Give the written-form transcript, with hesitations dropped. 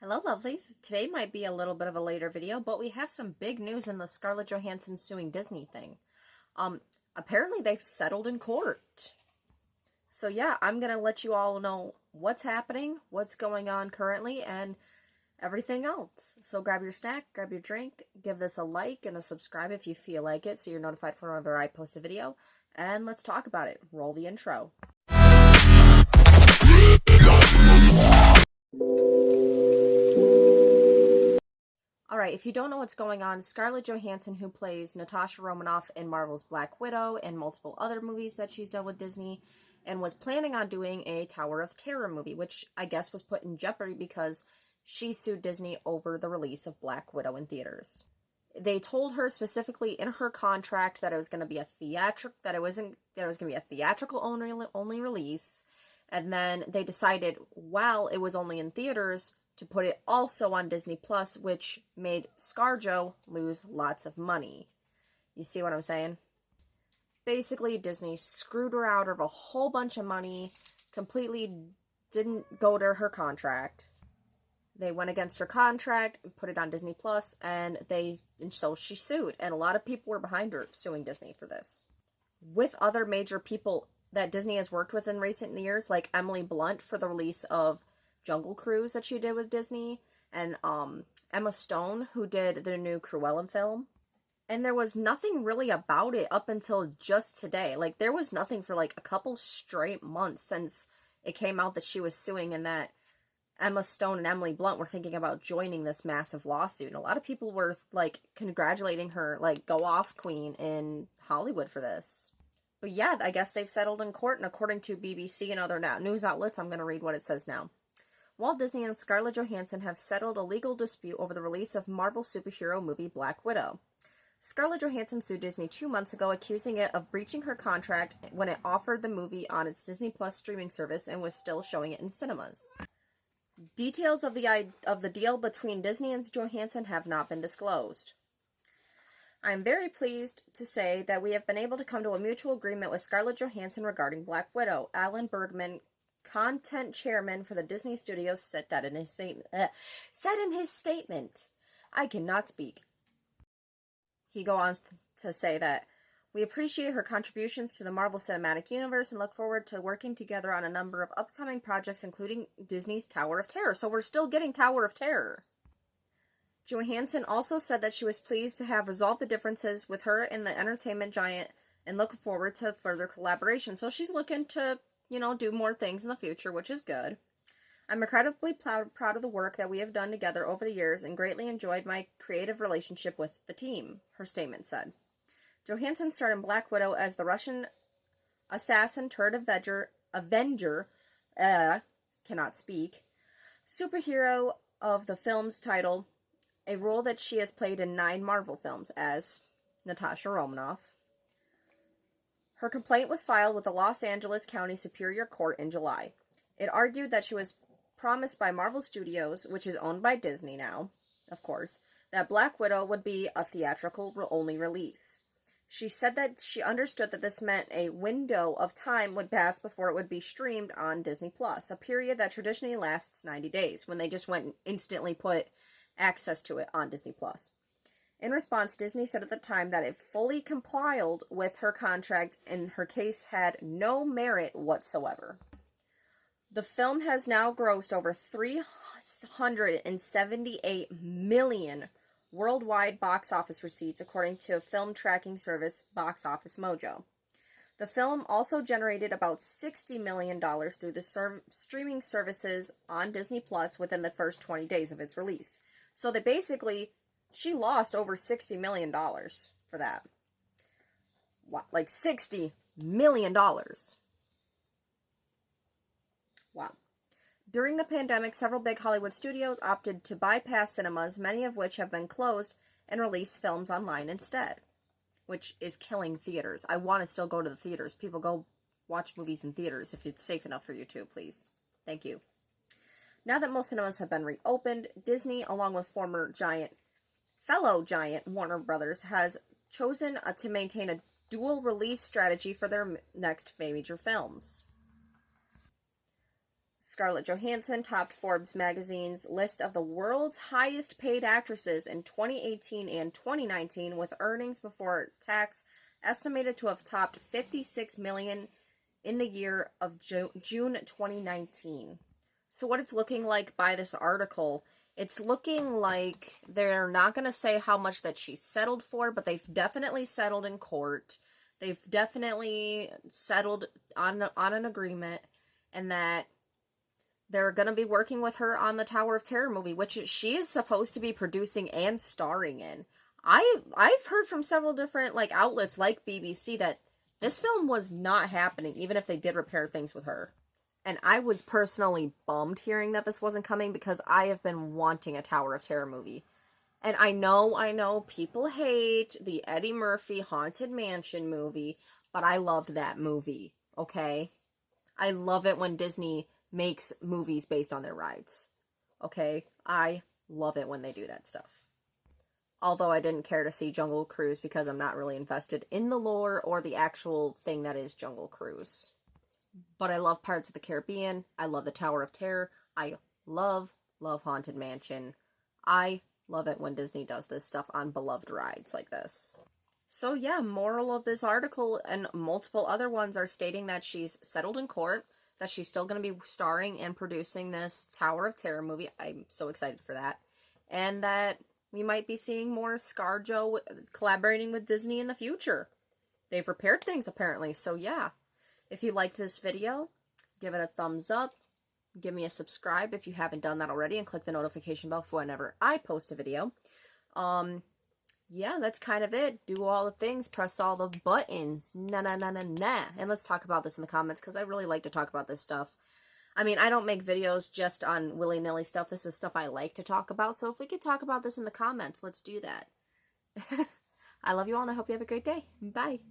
Hello, lovelies. Today might be a little bit of a later video, but we have some big news in the Scarlett Johansson suing Disney thing. Apparently they've settled in court. So yeah, I'm gonna let you all know what's happening, what's going on currently, and everything else. So grab your snack, grab your drink, give this a like and a subscribe if you feel like it so you're notified whenever I post a video, and let's talk about it. Roll the intro. Alright, if you don't know what's going on, Scarlett Johansson, who plays Natasha Romanoff in Marvel's Black Widow and multiple other movies that she's done with Disney, and was planning on doing a Tower of Terror movie, which I guess was put in jeopardy because she sued Disney over the release of Black Widow in theaters. They told her specifically in her contract that it was going to be a theatrical only release, and then they decided while it was only in theaters to put it also on Disney Plus, which made ScarJo lose lots of money. You see what I'm saying? Basically, Disney screwed her out of a whole bunch of money, completely didn't go to her contract. They went against her contract, put it on Disney Plus, and so she sued. And a lot of people were behind her suing Disney for this. With other major people that Disney has worked with in recent years, like Emily Blunt for the release of Jungle Cruise that she did with Disney, and Emma Stone, who did the new Cruella film. And there was nothing really about it up until just today. Like, there was nothing for like a couple straight months since it came out that she was suing, and that Emma Stone and Emily Blunt were thinking about joining this massive lawsuit. And a lot of people were like congratulating her, like, go off queen in Hollywood for this. But yeah, I guess they've settled in court, and according to BBC and other news outlets, I'm going to read what it says now. Walt Disney and Scarlett Johansson have settled a legal dispute over the release of Marvel superhero movie Black Widow. Scarlett Johansson sued Disney 2 months ago, accusing it of breaching her contract when it offered the movie on its Disney Plus streaming service and was still showing it in cinemas. Details of the deal between Disney and Johansson have not been disclosed. I am very pleased to say that we have been able to come to a mutual agreement with Scarlett Johansson regarding Black Widow. Alan Bergman, content chairman for the Disney Studios, said in his statement. I cannot speak. He goes on to say that we appreciate her contributions to the Marvel Cinematic Universe and look forward to working together on a number of upcoming projects, including Disney's Tower of Terror. So we're still getting Tower of Terror. Johansson also said that she was pleased to have resolved the differences with her and the entertainment giant and look forward to further collaboration. So she's looking to, do more things in the future, which is good. I'm incredibly proud of the work that we have done together over the years and greatly enjoyed my creative relationship with the team, her statement said. Johansson starred in Black Widow as the Russian assassin turned Avenger, cannot speak, superhero of the film's title, a role that she has played in 9 Marvel films as Natasha Romanoff. Her complaint was filed with the Los Angeles County Superior Court in July. It argued that she was promised by Marvel Studios, which is owned by Disney now, of course, that Black Widow would be a theatrical-only release. She said that she understood that this meant a window of time would pass before it would be streamed on Disney Plus, a period that traditionally lasts 90 days, when they just went and instantly put access to it on Disney Plus. In response, Disney said at the time that it fully complied with her contract and her case had no merit whatsoever. The film has now grossed over $378 million worldwide box office receipts, according to film tracking service Box Office Mojo. The film also generated about $60 million through the streaming services on Disney Plus within the first 20 days of its release. So she lost over $60 million for that. What, like $60 million. Wow. During the pandemic, several big Hollywood studios opted to bypass cinemas, many of which have been closed, and release films online instead, which is killing theaters. I want to still go to the theaters. People, go watch movies in theaters if it's safe enough for you to, please. Thank you. Now that most cinemas have been reopened, Disney, along with fellow giant Warner Brothers, has chosen to maintain a dual release strategy for their next major films. Scarlett Johansson topped Forbes magazine's list of the world's highest paid actresses in 2018 and 2019, with earnings before tax estimated to have topped $56 million in the year of June 2019. So what it's looking like by this article, it's looking like they're not going to say how much that she settled for, but they've definitely settled in court. They've definitely settled on an agreement, and that they're going to be working with her on the Tower of Terror movie, which she is supposed to be producing and starring in. I've heard from several different outlets like BBC that this film was not happening, even if they did repair things with her. And I was personally bummed hearing that this wasn't coming, because I have been wanting a Tower of Terror movie. And I know people hate the Eddie Murphy Haunted Mansion movie, but I loved that movie, okay? I love it when Disney makes movies based on their rides, okay? I love it when they do that stuff. Although I didn't care to see Jungle Cruise because I'm not really invested in the lore or the actual thing that is Jungle Cruise. But I love Pirates of the Caribbean. I love the Tower of Terror. I love Haunted Mansion. I love it when Disney does this stuff on beloved rides like this. So yeah, moral of this article and multiple other ones are stating that she's settled in court, that she's still going to be starring and producing this Tower of Terror movie. I'm so excited for that. And that we might be seeing more ScarJo collaborating with Disney in the future. They've repaired things apparently, so yeah. If you liked this video, give it a thumbs up. Give me a subscribe if you haven't done that already, and click the notification bell for whenever I post a video. Yeah, that's kind of it. Do all the things, press all the buttons. Nah. And let's talk about this in the comments, because I really like to talk about this stuff. I mean, I don't make videos just on willy-nilly stuff. This is stuff I like to talk about. So if we could talk about this in the comments, let's do that. I love you all, and I hope you have a great day. Bye.